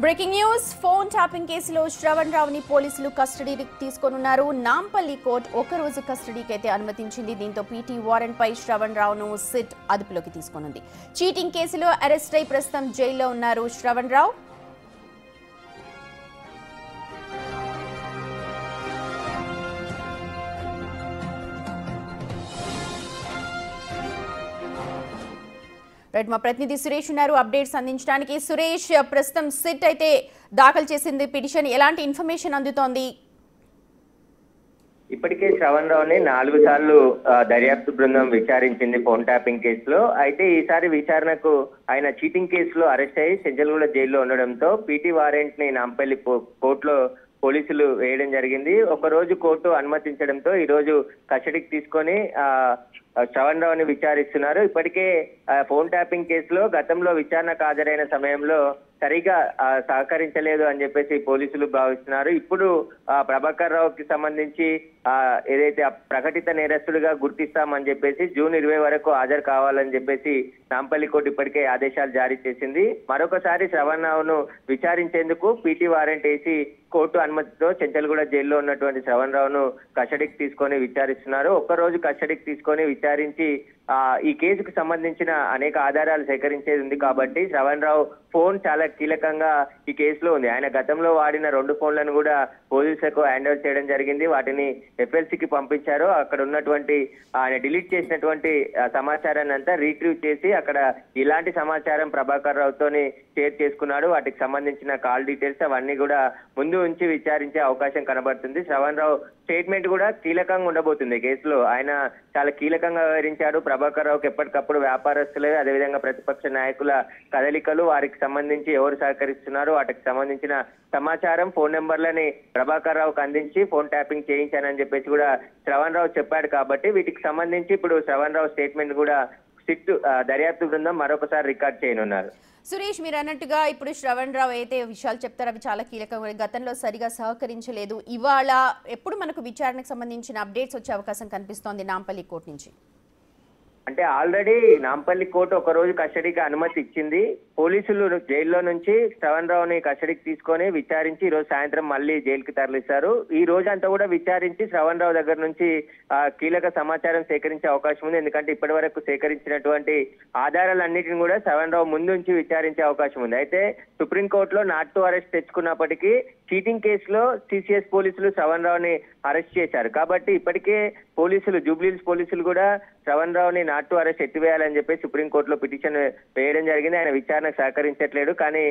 Breaking news. Phone tapping కేసులో శ్రవణ్ రావుని పోలీసులు కస్టడీకి తీసుకోనున్నారు. నాంపల్లి కోర్టు ఒకరోజు కస్టడీకి అయితే అనుమతించింది. దీంతో పీటీ వారెంట్ పై శ్రవణ్ రావును సిట్ అదుపులోకి తీసుకోనుంది. చీటింగ్ కేసులో అరెస్ట్ అయి ప్రస్తుతం జైల్లో ఉన్నారు శ్రవణ్ రావు. రైట్, మా ప్రతినిధి సురేష్ ఉన్నారు అప్డేట్స్ అందించడానికి. సురేష్, ప్రస్తుతం సిట్ అయితే దాఖలు చేసింది పిటిషన్, ఎలాంటి ఇన్ఫర్మేషన్ అందుతోంది? ఇప్పటికే శ్రవణ్ రావుని 4 సార్లు దర్యాప్తు బృందం విచారించింది ఫోన్ ట్యాపింగ్ కేసులో. అయితే ఈసారి విచారణకు ఆయన చీటింగ్ కేసులో అరెస్ట్ అయ్యి చెంచల్గూడ జైల్లో ఉండడంతో పీటీ వారెంట్ ని నాంపల్లి కోర్టులో పోలీసులు వేయడం జరిగింది. ఒక రోజు కోర్టు అనుమతించడంతో ఈ రోజు కస్టడీకి తీసుకొని శ్రవణ్ రావుని విచారిస్తున్నారు. ఇప్పటికే ఫోన్ ట్యాపింగ్ కేసులో గతంలో విచారణకు హాజరైన సమయంలో సరిగా సహకరించలేదు అని చెప్పేసి పోలీసులు భావిస్తున్నారు. ఇప్పుడు ప్రభాకర్ రావుకి సంబంధించి ఏదైతే ప్రకటిత నేరస్తుడిగా గుర్తిస్తామని చెప్పేసి జూన్ 20 వరకు హాజరు కావాలని చెప్పేసి నాంపల్లి కోర్టు ఇప్పటికే ఆదేశాలు జారీ చేసింది. మరొకసారి శ్రవణ్ రావును విచారించేందుకు పీటీ వారెంట్ వేసి కోర్టు అనుమతితో చెంచల్గూడ జైల్లో ఉన్నటువంటి శ్రవణ్ రావును కస్టడీకి తీసుకొని విచారిస్తున్నారు. ఒక్కరోజు కస్టడీకి తీసుకొని విచారించి ఈ కేసుకు సంబంధించిన అనేక ఆధారాలు సేకరించేది ఉంది కాబట్టి శ్రవణ్ రావు ఫోన్ చాలా కీలకంగా ఈ కేసులో ఉంది. ఆయన గతంలో వాడిన 2 ఫోన్లను కూడా పోలీసులకు హ్యాండ్ ఓవర్ చేయడం జరిగింది. వాటిని ఎఫ్ఎల్సీకి పంపించారు. అక్కడ ఉన్నటువంటి ఆయన డిలీట్ చేసినటువంటి సమాచారాన్ని అంతా రీట్రీవ్ చేసి అక్కడ ఇలాంటి సమాచారం ప్రభాకర్ రావుతోని షేర్ చేసుకున్నాడు. వాటికి సంబంధించిన కాల్ డీటెయిల్స్ అవన్నీ కూడా ముందు ఉంచి విచారించే అవకాశం కనబడుతుంది. శ్రవణ్ రావు స్టేట్మెంట్ కూడా కీలకంగా ఉండబోతుంది కేసులో. ఆయన చాలా కీలకంగా వివరించాడు. ప్రభాకర్ రావుకి ఎప్పటికప్పుడు వ్యాపారస్తులే, అదేవిధంగా ప్రతిపక్ష నాయకుల కదలికలు, వారికి సంబంధించి ఎవరు సహకరిస్తున్నారు, వాటికి సంబంధించిన సమాచారం, ఫోన్ నెంబర్లని ప్రభాకర్ రావుకు అందించి ఫోన్ ట్యాపింగ్ చేయించానని చెప్పేసి కూడా శ్రవణ్ రావు చెప్పాడు. కాబట్టి వీటికి సంబంధించి ఇప్పుడు శ్రవణ్ రావు స్టేట్మెంట్ కూడా సిట్ దర్యాప్తు బృందం మరొకసారి రికార్డ్ చేయనున్నారు. సురేష్, మీరు అన్నట్టుగా ఇప్పుడు శ్రవణ్ రావు అయితే విషయాలు చెప్తారు అవి చాలా కీలకమైన, గతంలో సరిగా సహకరించలేదు. ఇవాళ ఎప్పుడు మనకు విచారణకు సంబంధించిన అప్డేట్స్ వచ్చే అవకాశం కనిపిస్తోంది నాంపల్లి కోర్టు నుంచి? అంటే ఆల్రెడీ నాంపల్లి కోర్టు ఒక రోజు కస్టడీకి అనుమతి ఇచ్చింది. పోలీసులు జైల్లో నుంచి శ్రవణ్ రావుని కస్టడీకి తీసుకొని విచారించి ఈ రోజు సాయంత్రం మళ్ళీ జైలుకి తరలిస్తారు. ఈ రోజు అంతా కూడా విచారించి శ్రవణ్ రావు దగ్గర నుంచి కీలక సమాచారం సేకరించే అవకాశం ఉంది. ఎందుకంటే ఇప్పటి వరకు సేకరించినటువంటి ఆధారాలన్నిటిని కూడా శ్రవణ్ రావు ముందు నుంచి విచారించే అవకాశం ఉంది. అయితే సుప్రీంకోర్టులో నాట్ టు అరెస్ట్ తెచ్చుకున్నప్పటికీ చీటింగ్ కేసులో సిసిఎస్ పోలీసులు శ్రవణ్ రావుని అరెస్ట్ చేశారు. కాబట్టి ఇప్పటికే పోలీసులు, జూబ్లీహిల్స్ పోలీసులు కూడా శ్రవణ్ రావుని నాట్ టు అరెస్ట్ ఎత్తివేయాలని చెప్పి సుప్రీంకోర్టులో పిటిషన్ వేయడం జరిగింది. ఆయన విచారణకు సహకరించట్లేదు, కానీ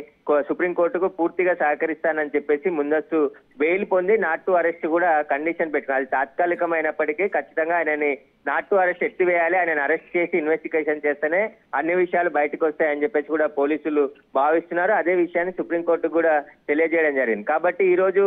సుప్రీంకోర్టుకు పూర్తిగా సహకరిస్తానని చెప్పేసి ముందస్తు బెయిల్ పొంది నాట్ టు అరెస్ట్ కూడా కండిషన్ పెట్టుకున్నారు. అది తాత్కాలికమైనప్పటికీ ఖచ్చితంగా ఆయనని నాట్ టు అరెస్ట్ ఎత్తివేయాలి, ఆయనను అరెస్ట్ చేసి ఇన్వెస్టిగేషన్ చేస్తేనే అన్ని విషయాలు బయటకు వస్తాయని చెప్పేసి కూడా పోలీసులు భావిస్తున్నారు. అదే విషయాన్ని సుప్రీంకోర్టుకు కూడా తెలియజేయడం జరిగింది. కాబట్టి ఈ రోజు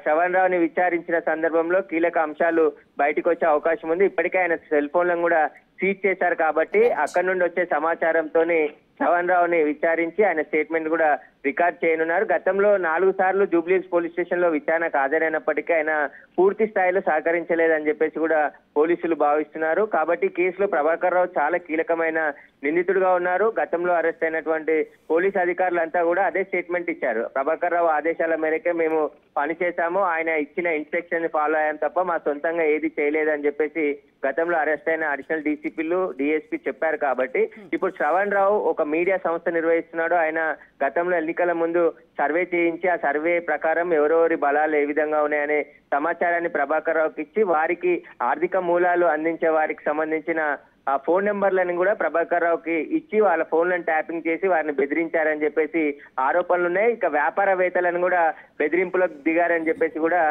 శ్రవణ్ రావుని విచారించిన సందర్భంలో కీలక అంశాలు బయటకు వచ్చే అవకాశం ఉంది. ఇప్పటికే ఆయన సెల్ ఫోన్లను కూడా సీజ్ చేశారు. కాబట్టి అక్కడి నుండి వచ్చే సమాచారంతోనే శ్రవణ్ రావుని విచారించి ఆయన స్టేట్మెంట్ కూడా రికార్డ్ చేయనున్నారు. గతంలో 4 సార్లు జూబ్లీహిల్స్ పోలీస్ స్టేషన్ లో విచారణకు హాజరైనప్పటికీ ఆయన పూర్తి స్థాయిలో సహకరించలేదని చెప్పేసి కూడా పోలీసులు భావిస్తున్నారు. కాబట్టి కేసులో ప్రభాకర్ రావు చాలా కీలకమైన నిందితుడుగా ఉన్నారు. గతంలో అరెస్ట్ అయినటువంటి పోలీస్ అధికారులంతా కూడా అదే స్టేట్మెంట్ ఇచ్చారు. ప్రభాకర్ రావు ఆదేశాల మేరకే మేము పనిచేశాము, ఆయన ఇచ్చిన ఇన్స్ట్రక్షన్ ని ఫాలో అయ్యాం తప్ప మా సొంతంగా ఏది చేయలేదని చెప్పేసి గతంలో అరెస్ట్ అయిన అడిషనల్ డీసీపీలు, డిఎస్పీ చెప్పారు. కాబట్టి ఇప్పుడు శ్రవణ్ రావు ఒక మీడియా సంస్థ నిర్వహిస్తున్నాడు. ఆయన గతంలో ఎన్నికల ముందు సర్వే చేయించి ఆ సర్వే ప్రకారం ఎవరెవరి బలాలు ఏ విధంగా ఉన్నాయనే సమాచారాన్ని ప్రభాకర్ రావుకి ఇచ్చి వారికి ఆర్థిక మూలాలు అందించే వారికి సంబంధించిన ఆ ఫోన్ నెంబర్లను కూడా ప్రభాకర్ రావుకి ఇచ్చి వాళ్ళ ఫోన్లను ట్యాపింగ్ చేసి వారిని బెదిరించారని చెప్పేసి ఆరోపణలు ఉన్నాయి. ఇక వ్యాపారవేత్తలను కూడా బెదిరింపులకు దిగారని చెప్పేసి కూడా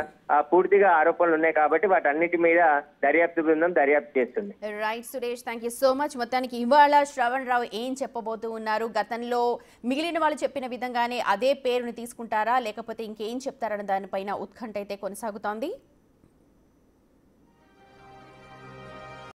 పూర్తిగా ఆరోపణలు ఉన్నాయి. కాబట్టి వాటన్నిటి మీద దర్యాప్తు బృందం దర్యాప్తు చేస్తుంది. Right Suresh, thank you so much. మొత్తానికి ఇవాళ శ్రవణ్ రావు ఏం చెప్పబోతూ ఉన్నారు, గతంలో మిగిలిన వాళ్ళు చెప్పిన విధంగానే అదే పేరుని తీసుకుంటారా లేకపోతే ఇంకేం చెప్తారన్న దానిపైన ఉత్కంఠ అయితే కొనసాగుతోంది.